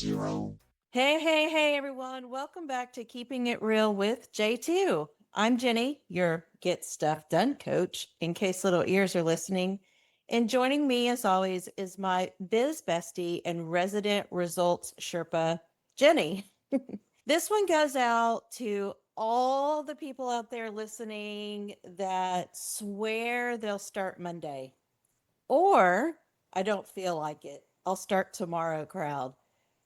Hey, everyone. Welcome back to Keeping It Real with J2. I'm Jenny, your Get Stuff Done coach, in case little ears are listening. And joining me, as always, is my biz bestie and resident results Sherpa, Jenny. This one goes out to all the people out there listening that swear they'll start Monday. Or I don't feel like it. I'll start tomorrow crowd.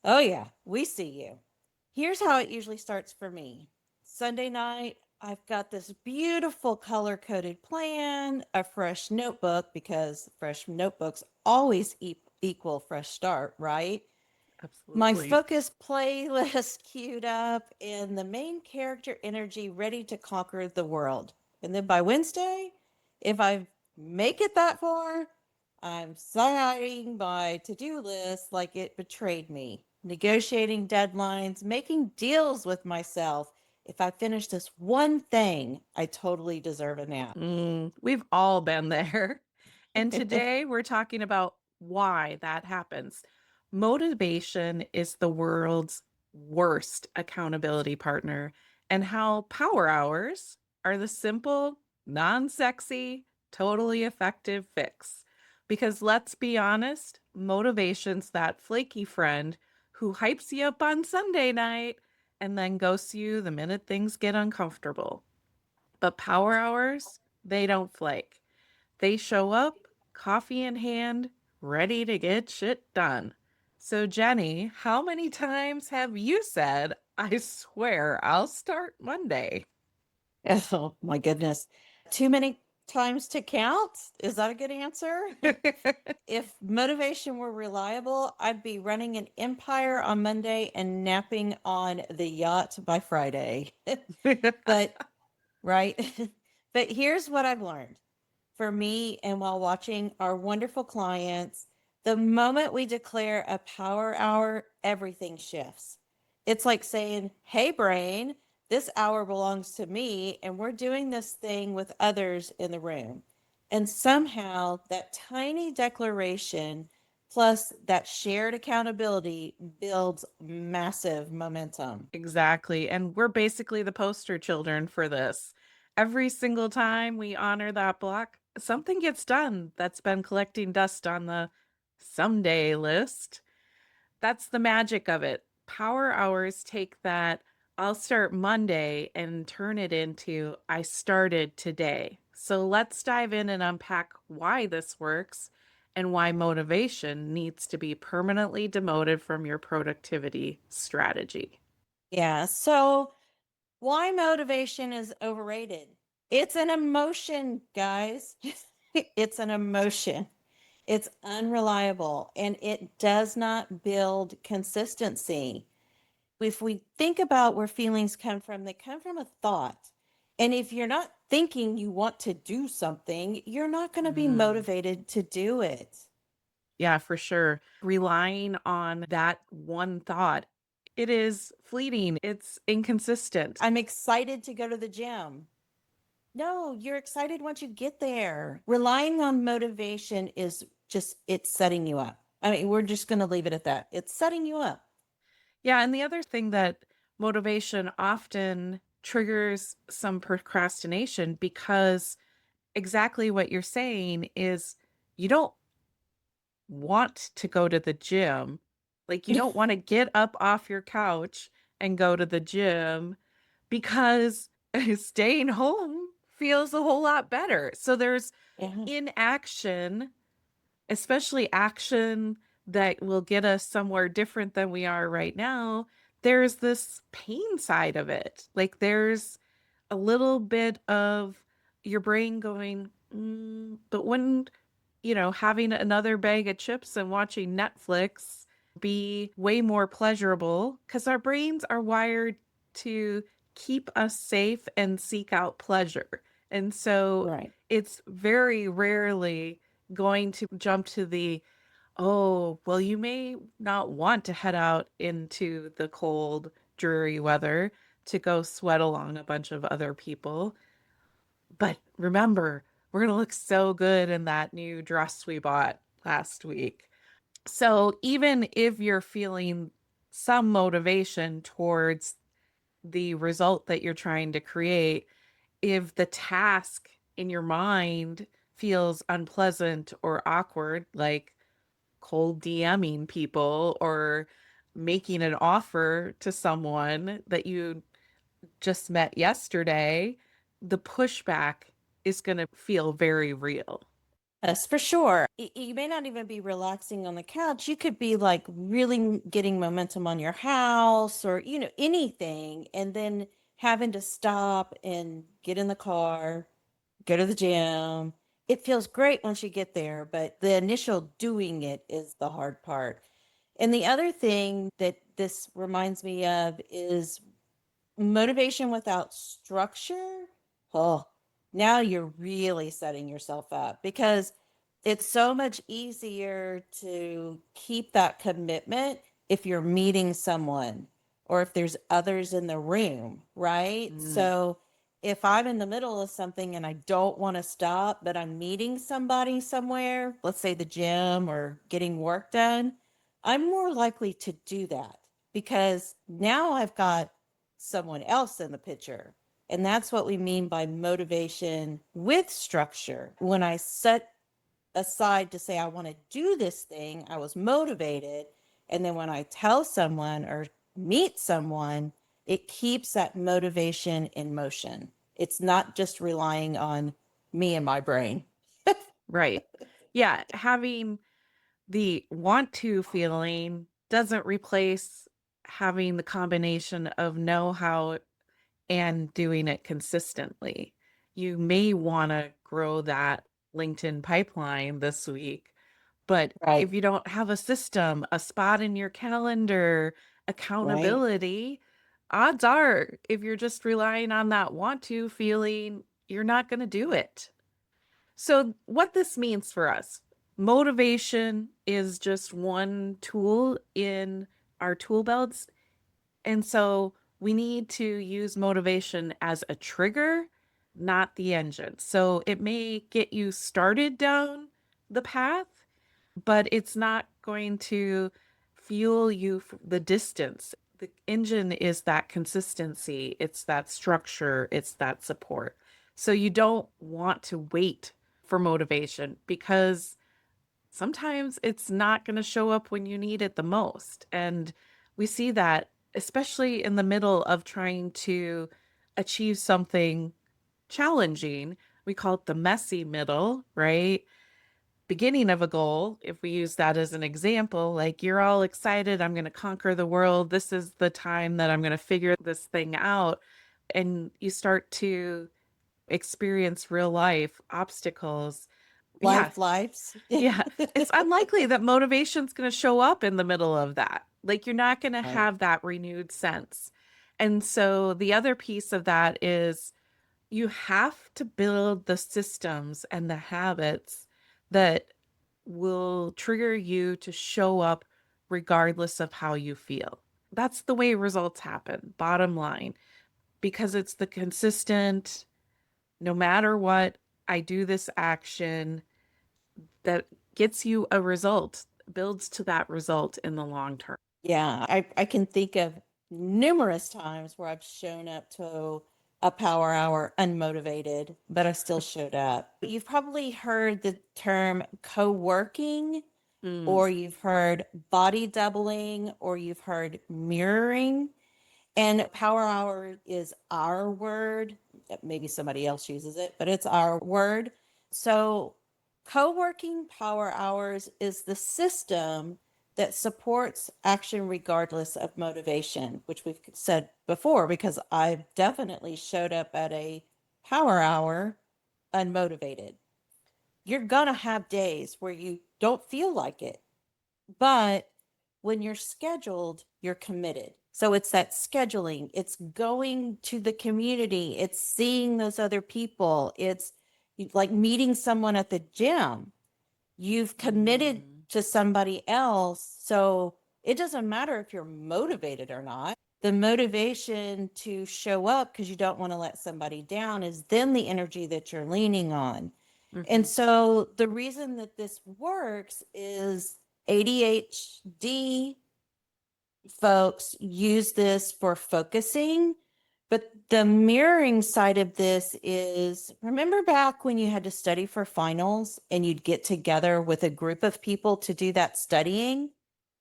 Oh, yeah, we see you. Here's how it usually starts for me. Sunday night, I've got this beautiful color coded plan, a fresh notebook, because fresh notebooks always equal fresh start, right? My Absolutely. focus playlist queued up and the main character energy ready to conquer the world. And then by Wednesday, if I make it that far, I'm signing my to do list like it betrayed me, negotiating deadlines, making deals with myself. If I finish this one thing, I totally deserve a nap. We've all been there. And today we're talking about why that happens. Motivation is the world's worst accountability partner, and how power hours are the simple, non sexy, totally effective fix. Because let's be honest, motivation's that flaky friend who hypes you up on Sunday night and then ghosts you the minute things get uncomfortable. But power hours, they don't flake. They show up, coffee in hand, ready to get shit done. So, Jenny, how many times have you said, I swear I'll start Monday? Oh my goodness. Too many times to count? Is that a good answer? If motivation were reliable, I'd be running an empire on Monday and napping on the yacht by Friday. But, right? But here's what I've learned for me and while watching our wonderful clients, the moment we declare a power hour, everything shifts. It's like saying, hey, brain, this hour belongs to me, and we're doing this thing with others in the room. And somehow that tiny declaration plus that shared accountability builds massive momentum. Exactly. And we're basically the poster children for this. Every single time we honor that block, something gets done that's been collecting dust on the someday list. That's the magic of it. Power hours take that I'll start Monday and turn it into I started today. So let's dive in and unpack why this works and why motivation needs to be permanently demoted from your productivity strategy. Yeah. So, why motivation is overrated? It's an emotion, guys. It's an emotion. It's unreliable and it does not build consistency. If we think about where feelings come from, they come from a thought. And if you're not thinking you want to do something, you're not going to be Mm. motivated to do it. Yeah, for sure. Relying on that one thought, it is fleeting, it's inconsistent. I'm excited to go to the gym. No, you're excited once you get there. Relying on motivation is just, it's setting you up. I mean, we're just going to leave it at that. It's setting you up. Yeah, and the other thing that motivation often triggers some procrastination because exactly what you're saying is you don't want to go to the gym. Like, you don't want to get up off your couch and go to the gym because staying home feels a whole lot better. So there's Yeah. inaction, especially action that will get us somewhere different than we are right now. There's this pain side of it. Like, there's a little bit of your brain going, but wouldn't, having another bag of chips and watching Netflix be way more pleasurable? Because our brains are wired to keep us safe and seek out pleasure. And so Right. it's very rarely going to jump to the, oh, well, you may not want to head out into the cold, dreary weather to go sweat along a bunch of other people. But remember, we're going to look so good in that new dress we bought last week. So even if you're feeling some motivation towards the result that you're trying to create. If the task in your mind feels unpleasant or awkward, like cold DMing people or making an offer to someone that you just met yesterday, the pushback is going to feel very real. Yes, for sure. You may not even be relaxing on the couch. You could be like really getting momentum on your house or, anything, and then having to stop and get in the car, go to the gym. It feels great once you get there, but the initial doing it is the hard part. And the other thing that this reminds me of is motivation without structure. Oh, now you're really setting yourself up because it's so much easier to keep that commitment if you're meeting someone or if there's others in the room, right? Mm, So if I'm in the middle of something and I don't want to stop, but I'm meeting somebody somewhere, let's say the gym or getting work done, I'm more likely to do that because now I've got someone else in the picture. And that's what we mean by motivation with structure. When I set aside to say, I want to do this thing, I was motivated. And then when I tell someone or meet someone, it keeps that motivation in motion. It's not just relying on me and my brain. right. Yeah. Having the want to feeling doesn't replace having the combination of know how and doing it consistently. You may want to grow that LinkedIn pipeline this week, but Right. if you don't have a system, a spot in your calendar, Right. accountability, odds are if you're just relying on that want to feeling, you're not going to do it. So, what this means for us, motivation is just one tool in our tool belts. And so we need to use motivation as a trigger, not the engine. So it may get you started down the path, but it's not going to fuel you the distance. The engine is that consistency, it's that structure, it's that support. So you don't want to wait for motivation because sometimes it's not going to show up when you need it the most. And we see that, especially in the middle of trying to achieve something challenging. We call it the messy middle, right? Beginning of a goal, if we use that as an example, like you're all excited, I'm going to conquer the world. This is the time that I'm going to figure this thing out. And you start to experience real life obstacles. Yeah, Life lives. yeah, it's unlikely that motivation's going to show up in the middle of that. Like you're not going to Right. have that renewed sense. And so the other piece of that is you have to build the systems and the habits that will trigger you to show up regardless of how you feel. That's the way results happen, bottom line, because it's the consistent, no matter what, I do this action that gets you a result, builds to that result in the long term. Yeah, I can think of numerous times where I've shown up to a power hour unmotivated, but I still showed up. You've probably heard the term co-working, Mm, or you've heard body doubling, or you've heard mirroring. And power hour is our word. Maybe somebody else uses it, but it's our word. So, co working power hours is the system that supports action regardless of motivation, which we've said before, because I've definitely showed up at a power hour unmotivated. You're going to have days where you don't feel like it. But when you're scheduled, you're committed. So it's that scheduling, it's going to the community, it's seeing those other people, it's like meeting someone at the gym. You've committed mm, to somebody else. So it doesn't matter if you're motivated or not. The motivation to show up because you don't want to let somebody down is then the energy that you're leaning on. And mhm, so the reason that this works is ADHD folks use this for focusing. But the mirroring side of this is, remember back when you had to study for finals and you'd get together with a group of people to do that studying?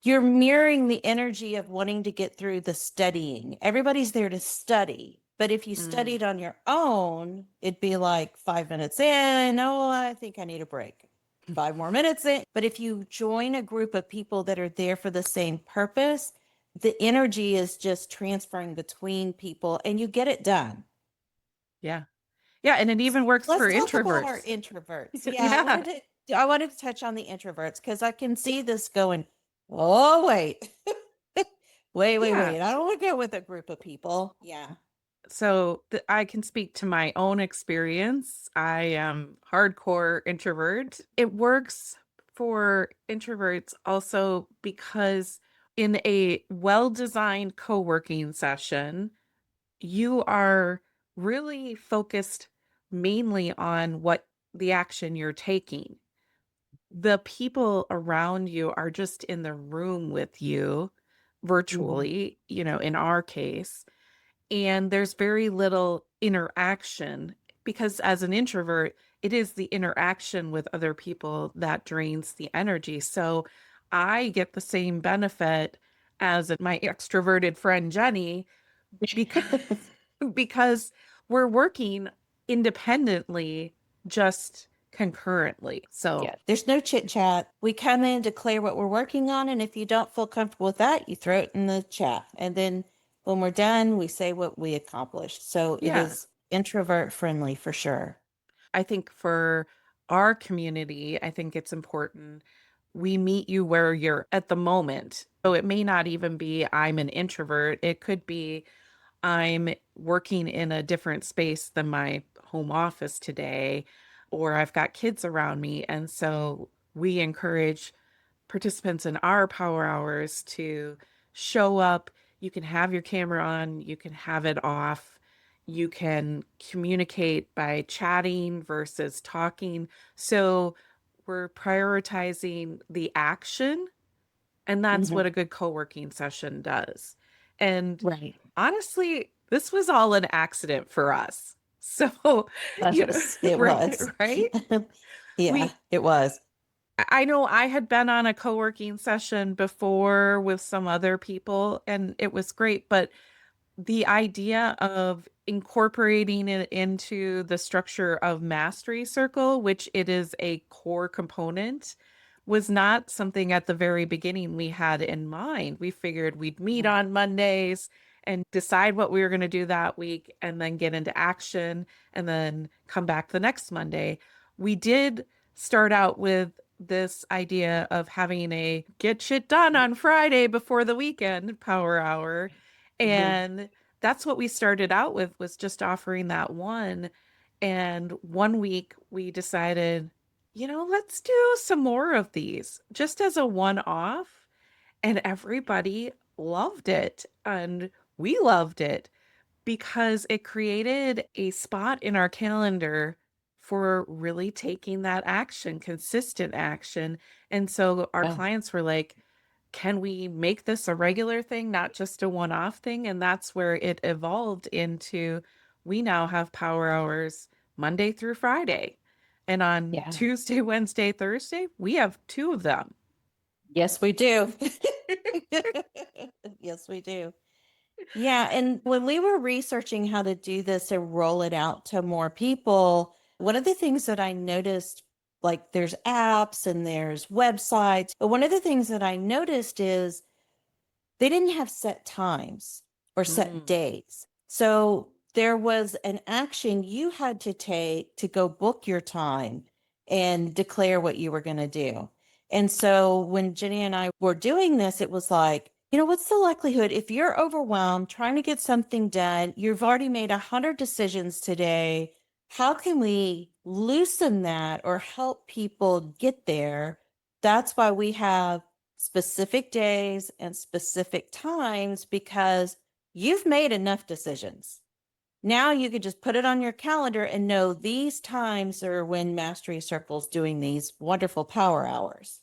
You're mirroring the energy of wanting to get through the studying. Everybody's there to study. But if you Mm, studied on your own, it'd be like 5 minutes in. Oh, I think I need a break. 5 more minutes in. But if you join a group of people that are there for the same purpose, the energy is just transferring between people and you get it done. yeah. Yeah. And it even works Let's for talk about our introverts. introverts. Yeah, Yeah. I wanted to touch on the introverts because I can see this going, oh wait. Yeah. Wait. I don't want to go with a group of people. Yeah. So I can speak to my own experience. I am hardcore introvert. It works for introverts also because in a well-designed co-working session, you are really focused mainly on what the action you're taking. The people around you are just in the room with you Mhm. virtually, in our case, and there's very little interaction because as an introvert, it is the interaction with other people that drains the energy. So I get the same benefit as my extroverted friend Jenny because because we're working independently, just concurrently. So, Yeah. There's no chit chat. We come in, declare what we're working on, and if you don't feel comfortable with that, you throw it in the chat. And then when we're done, we say what we accomplished. So it yeah, is introvert friendly for sure. I think for our community, I think it's important we meet you where you're at the moment. So it may not even be I'm an introvert. It could be I'm working in a different space than my home office today, or I've got kids around me. And so we encourage participants in our power hours to show up. You can have your camera on, you can have it off. You can communicate by chatting versus talking. So we're prioritizing the action, and that's Mhm. what a good co-working session does. And Right. honestly, this was all an accident for us. So, Yes, it right, was. right? Yeah, We it was. I know I had been on a co-working session before with some other people and it was great, but the idea of incorporating it into the structure of Mastery Circle, which it is a core component, was not something at the very beginning we had in mind. We figured we'd meet Mhm. on Mondays and decide what we were going to do that week and then get into action and then come back the next Monday. We did start out with this idea of having a get shit done on Friday before the weekend power hour. Mhm. And that's what we started out with was just offering that one. And one week we decided, let's do some more of these just as a one off. And everybody loved it. And we loved it because it created a spot in our calendar for really taking that action, consistent action. And so our Yeah. clients were like, can we make this a regular thing, not just a one off thing? And that's where it evolved into we now have power hours Monday through Friday. And on Yeah. Tuesday, Wednesday, Thursday, we have two of them. Yes, we do. Yes, we do. Yeah, and when we were researching how to do this and roll it out to more people, one of the things that I noticed, like there's apps and there's websites, but one of the things that I noticed is they didn't have set times or set Mm, days. So there was an action you had to take to go book your time and declare what you were going to do. And so when Jenny and I were doing this, it was like, what's the likelihood if you're overwhelmed trying to get something done, you've already made 100 decisions today. How can we loosen that or help people get there? That's why we have specific days and specific times because you've made enough decisions. Now you could just put it on your calendar and know these times are when Mastery Circle's doing these wonderful power hours.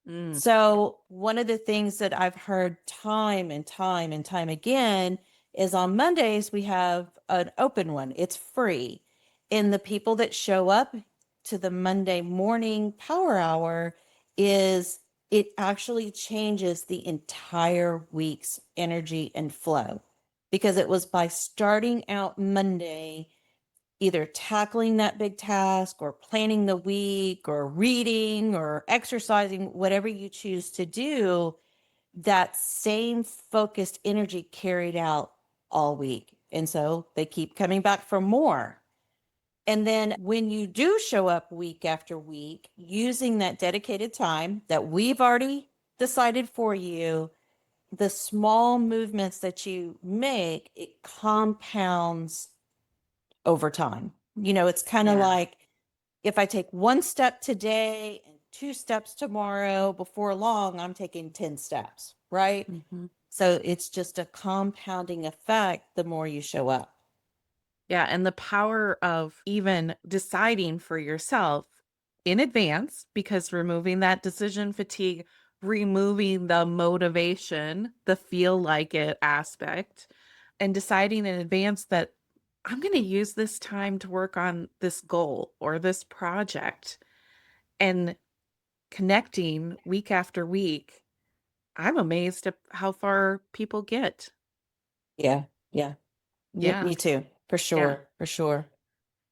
Mm. So, one of the things that I've heard time and time and time again is on Mondays, we have an open one. It's free. And the people that show up to the Monday morning power hour is it actually changes the entire week's energy and flow because it was by starting out Monday either tackling that big task or planning the week or reading or exercising, whatever you choose to do, that same focused energy carried out all week. And so they keep coming back for more. And then when you do show up week after week, using that dedicated time that we've already decided for you, the small movements that you make, it compounds over time. It's kind of Yeah. like if I take one step today and two steps tomorrow, before long, I'm taking 10 steps, right? Mhm. So it's just a compounding effect the more you show up. Yeah, and the power of even deciding for yourself in advance, because removing that decision fatigue, removing the motivation, the feel like it aspect, and deciding in advance that I'm going to use this time to work on this goal or this project and connecting week after week. I'm amazed at how far people get. Yeah. Yeah. Yeah. Me too. For Yeah. sure. For sure.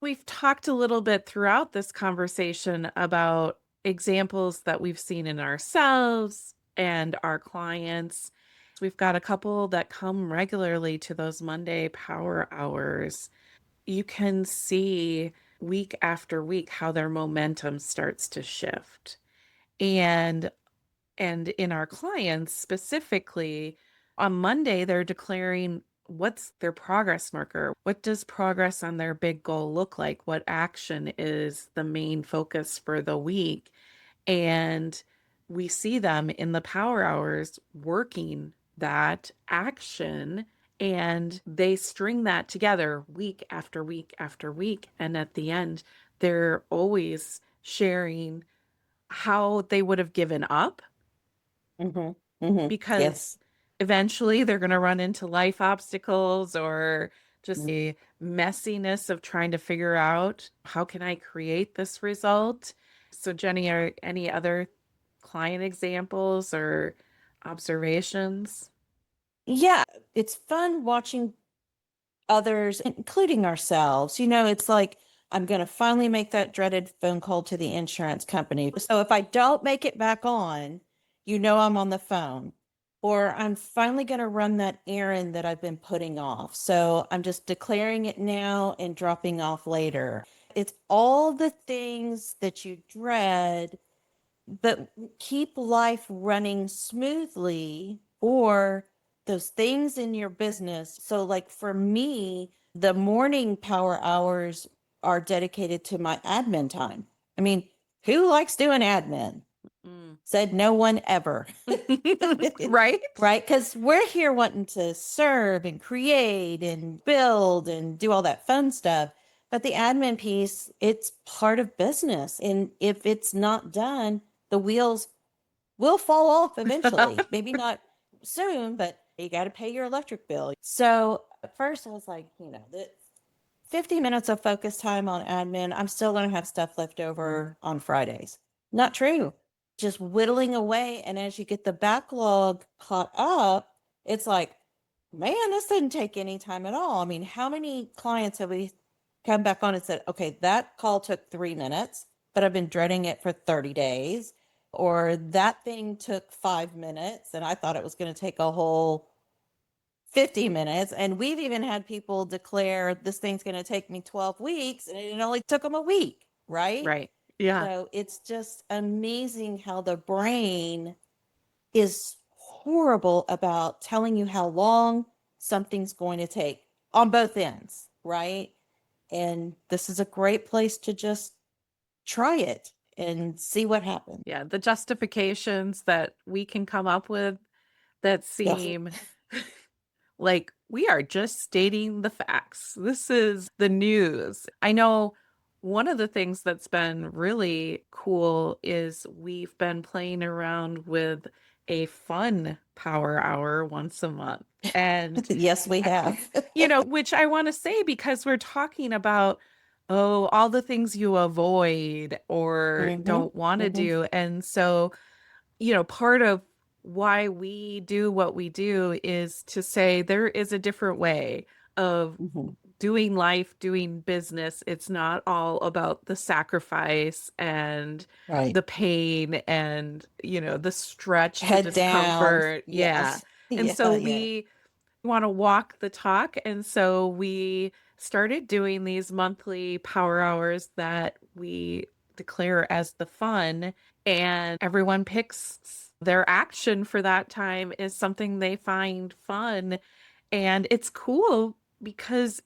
We've talked a little bit throughout this conversation about examples that we've seen in ourselves and our clients. We've got a couple that come regularly to those Monday power hours. You can see week after week how their momentum starts to shift. And in our clients specifically, on Monday, they're declaring what's their progress marker. What does progress on their big goal look like? What action is the main focus for the week? And we see them in the power hours working that action, and they string that together week after week after week. And at the end, they're always sharing how they would have given up, Mm-hmm. Mm-hmm. because Yes. eventually they're going to run into life obstacles or just the messiness of trying to figure out how can I create this result. So Jenny, are any other client examples or observations? Yeah. It's fun watching others, including ourselves. It's like, I'm going to finally make that dreaded phone call to the insurance company. So if I don't make it back on, I'm on the phone. Or I'm finally going to run that errand that I've been putting off. So I'm just declaring it now and dropping off later. It's all the things that you dread but keep life running smoothly or those things in your business. So, like for me, the morning power hours are dedicated to my admin time. I mean, who likes doing admin? Mm. Said no one ever. Right? Right? Because we're here wanting to serve and create and build and do all that fun stuff. But the admin piece, it's part of business. And if it's not done, the wheels will fall off eventually. Maybe not soon, but you got to pay your electric bill. So at first I was like, the 50 minutes of focus time on admin, I'm still going to have stuff left over on Fridays. Not true. Just whittling away. And as you get the backlog caught up, it's like, man, this didn't take any time at all. I mean, how many clients have we come back on and said, okay, that call took 3 minutes, but I've been dreading it for 30 days? Or that thing took 5 minutes and I thought it was going to take a whole 50 minutes. And we've even had people declare this thing's going to take me 12 weeks and it only took them a week, right? Right. Yeah. So it's just amazing how the brain is horrible about telling you how long something's going to take on both ends, right? And this is a great place to just try it and see what happens. Yeah. The justifications that we can come up with that Yes. seem like we are just stating the facts. This is the news. I know One of the things that's been really cool is we've been playing around with a fun power hour once a month. And, Yes, we have. which I want to say because we're talking about, oh, all the things you avoid or Hmm. don't want to Hmm. do. And so, part of why we do what we do is to say there is a different way of Hmm. doing life, doing business. It's not all about the sacrifice and Right. the pain and, the stretch, the Head down. discomfort. Yeah. Yes. And Yeah. so Yeah. we want to walk the talk. And so we started doing these monthly power hours that we declare as the fun, and everyone picks their action for that time is something they find fun. And it's cool because,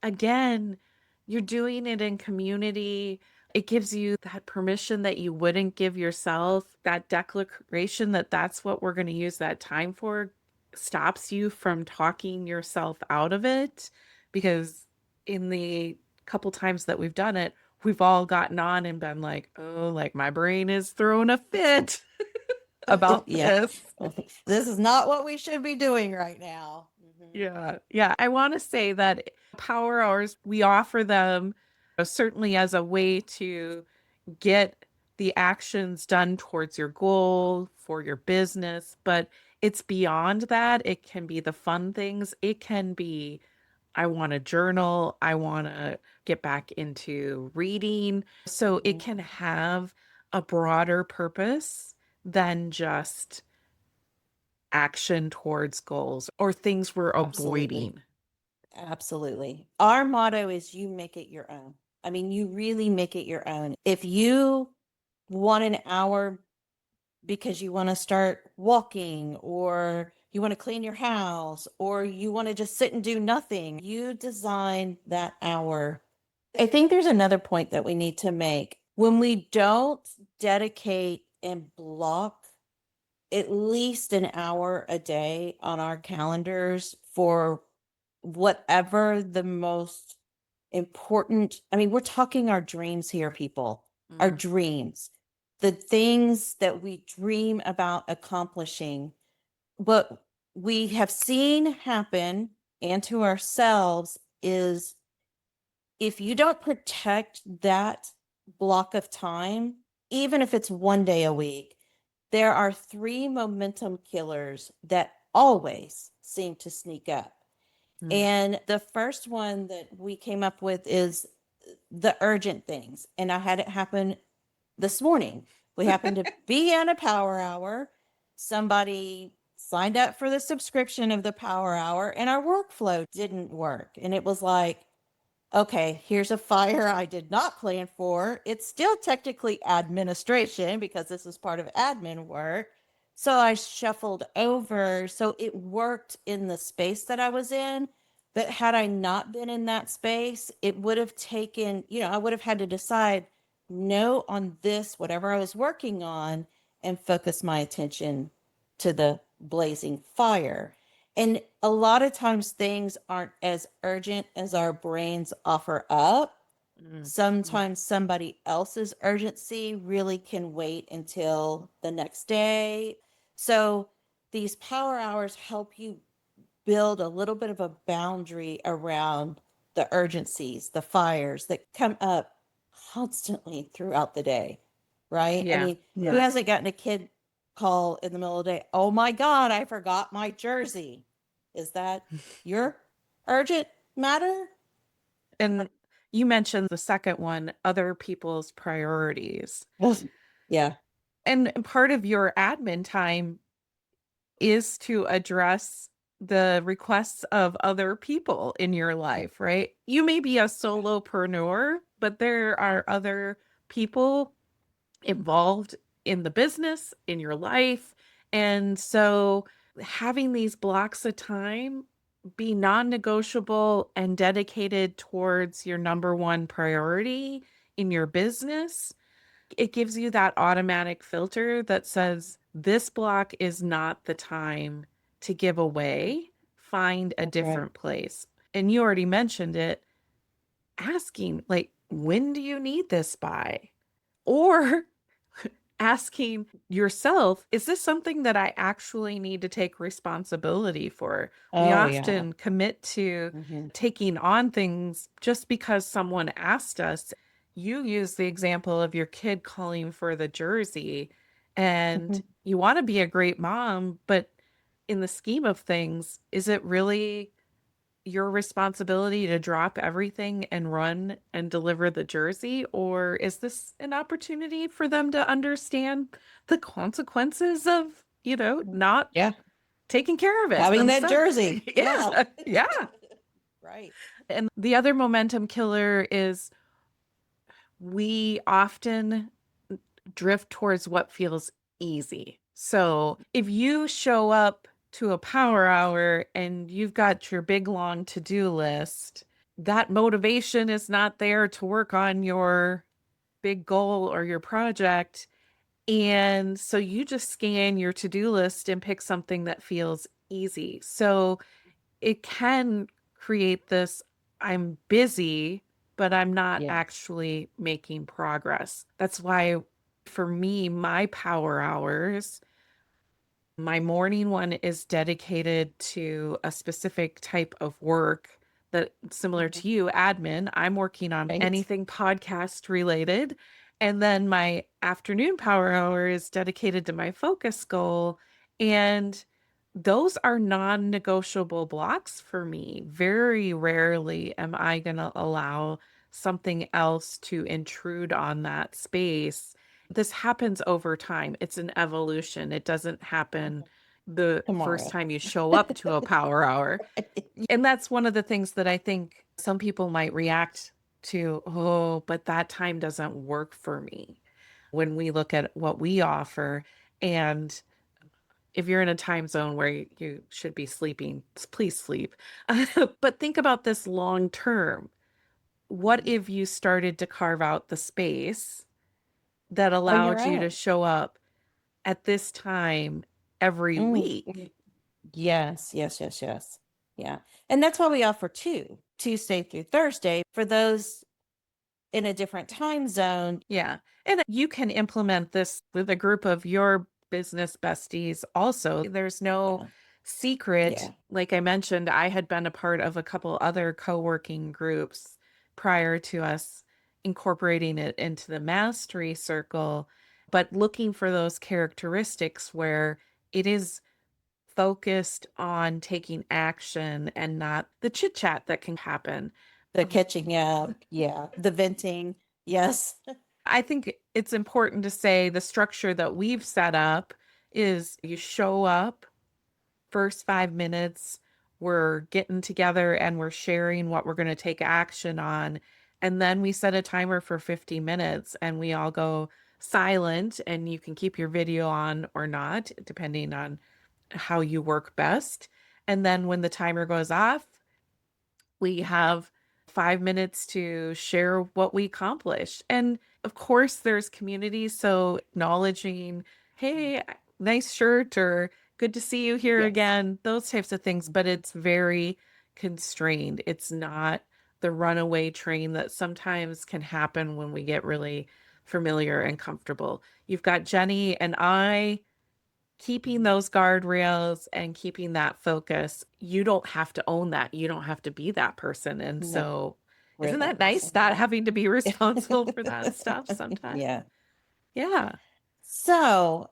again, you're doing it in community. It gives you that permission that you wouldn't give yourself, that declaration that that's what we're going to use that time for stops you from talking yourself out of it. Because in the couple times that we've done it, we've all gotten on and been like, oh, like my brain is throwing a fit about Yeah. this. This is not what we should be doing right now. Hmm. Yeah. Yeah. I want to say that power hours, we offer them certainly as a way to get the actions done towards your goal for your business, but it's beyond that. It can be the fun things. It can be, I want to journal. I want to get back into reading. So it Hmm. can have a broader purpose than just action towards goals or things we're Absolutely. avoiding. Absolutely. Our motto is you make it your own. I mean, you really make it your own. If you want an hour because you want to start walking or you want to clean your house or you want to just sit and do nothing, you design that hour. I think there's another point that we need to make. When we don't dedicate and block at least an hour a day on our calendars for whatever the most important, I mean, we're talking our dreams here, people, our Mm. dreams, the things that we dream about accomplishing. What we have seen happen and to ourselves is if you don't protect that block of time, even if it's one day a week, there are three momentum killers that always seem to sneak up. Mm. And the first one that we came up with is the urgent things. And I had it happen this morning. We happened to be on a power hour. Somebody signed up for the subscription of the power hour, and our workflow didn't work. And it was like, okay, here's a fire I did not plan for. It's still technically administration because this is part of admin work. So I shuffled over. So it worked in the space that I was in. But had I not been in that space, it would have taken, I would have had to decide no on this, whatever I was working on, and focus my attention to the blazing fire. And a lot of times things aren't as urgent as our brains offer up. Mm. Mm. Sometimes somebody else's urgency really can wait until the next day. So these power hours help you build a little bit of a boundary around the urgencies, the fires that come up constantly throughout the day, right? I Yeah. mean, who hasn't gotten a kid call in the middle of the day? Oh my God, I forgot my jersey. Is that your urgent matter? And you mentioned the second one, other people's priorities. Yeah. And part of your admin time is to address the requests of other people in your life, right? You may be a solopreneur, but there are other people involved in the business, in your life. And so having these blocks of time be non-negotiable and dedicated towards your number one priority in your business, it gives you that automatic filter that says this block is not the time to give away. Find a That's right. different place. And you already mentioned it, asking like when do you need this by? Or asking yourself, is this something that I actually need to take responsibility for? We Oh, yeah. often commit to Hmm. taking on things just because someone asked us. You use the example of your kid calling for the jersey, and you want to be a great mom, but in the scheme of things, is it really your responsibility to drop everything and run and deliver the jersey? Or is this an opportunity for them to understand the consequences of, not Yeah. taking care of it Having that themselves? jersey. Yeah. Yeah. Yeah. Right. And the other momentum killer is we often drift towards what feels easy. So if you show up to a power hour and you've got your big long to-do list, that motivation is not there to work on your big goal or your project. And so you just scan your to-do list and pick something that feels easy. So it can create this I'm busy, but I'm not Yeah. actually making progress. That's why for me, my power hours, my morning one is dedicated to a specific type of work that similar Mhm. to you, admin. I'm working on Right. anything podcast related. And then my afternoon power hour is dedicated to my focus goal. And those are non-negotiable blocks for me. Very rarely am I going to allow something else to intrude on that space. This happens over time. It's an evolution. It doesn't happen Mhm. the first Tomorrow. time you show up to a power hour. Right. And that's one of the things that I think some people might react to, oh, but that time doesn't work for me when we look at what we offer. And if you're in a time zone where you should be sleeping, please sleep. But think about this long term. What Mhm. if you started to carve out the space that Oh, you're allowed you to right. show up at this time every Mm. week? Yes, yes, yes, yes. Yeah. And that's why we offer two, Tuesday through Thursday, for those in a different time zone. Yeah. And you can implement this with a group of your business besties also. There's no Yeah. secret. Yeah. Like I mentioned, I had been a part of a couple other co-working groups prior to us incorporating it into the mastery circle, but looking for those characteristics where it is focused on taking action and not the chit chat that can happen. The catching up. Yeah. The venting. Yes. I think it's important to say the structure that we've set up is you show up, first 5 minutes, we're getting together and we're sharing what we're going to take action on. And then we set a timer for 50 minutes and we all go silent, and you can keep your video on or not, depending on how you work best. And then when the timer goes off, we have 5 minutes to share what we accomplished. And of course, there's community. So acknowledging, hey, nice shirt, or good to see you here Yes. again, those types of things. But it's very constrained. It's not the runaway train that sometimes can happen when we get really familiar and comfortable. You've got Jenny and I keeping Mhm. those guardrails and keeping that focus. You don't have to own that. You don't have to be that person. And No, so, we're isn't that that nice person. not Yeah. having to be responsible for that stuff sometimes? Yeah. Yeah. So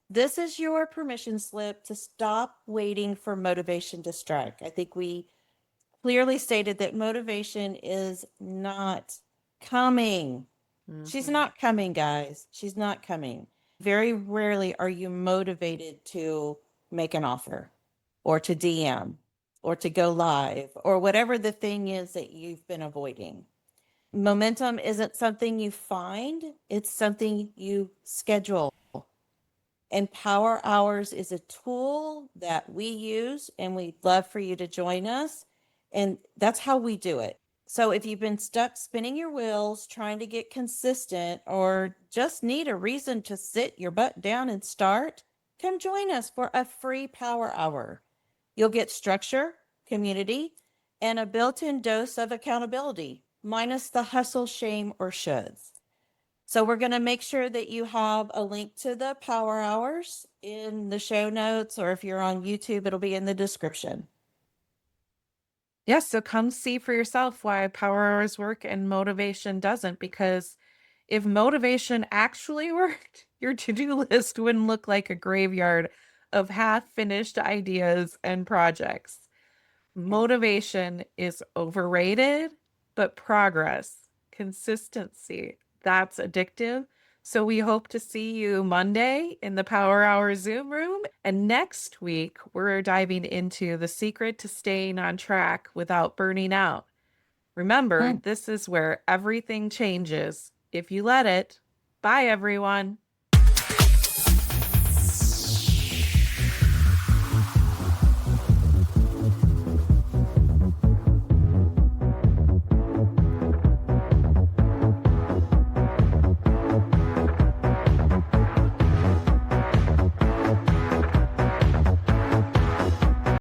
this is your permission slip to stop waiting for motivation to strike. I think we clearly stated that motivation is not coming. She's Hmm. not coming, guys. She's not coming. Very rarely are you motivated to make an offer or to DM or to go live or whatever the thing is that you've been avoiding. Momentum isn't something you find, it's something you schedule. And Power Hours is a tool that we use, and we'd love for you to join us. And that's how we do it. So if you've been stuck spinning your wheels trying to get consistent or just need a reason to sit your butt down and start, come join us for a free Power Hour. You'll get structure, community, and a built in dose of accountability. minus the hustle, shame, or shoulds. So we're going to make sure that you have a link to the power hours in the show notes, or if you're on YouTube, it'll be in the description. Yes, so come see for yourself why power hours work and motivation doesn't, because if motivation actually worked, your to-do list wouldn't look like a graveyard of half-finished ideas and projects. Motivation is overrated, but progress, consistency, that's addictive. So we hope to see you Monday in the Power Hour Zoom room. And next week, we're diving into the secret to staying on track without burning out. Remember, this is where everything changes if you let it. Bye, everyone.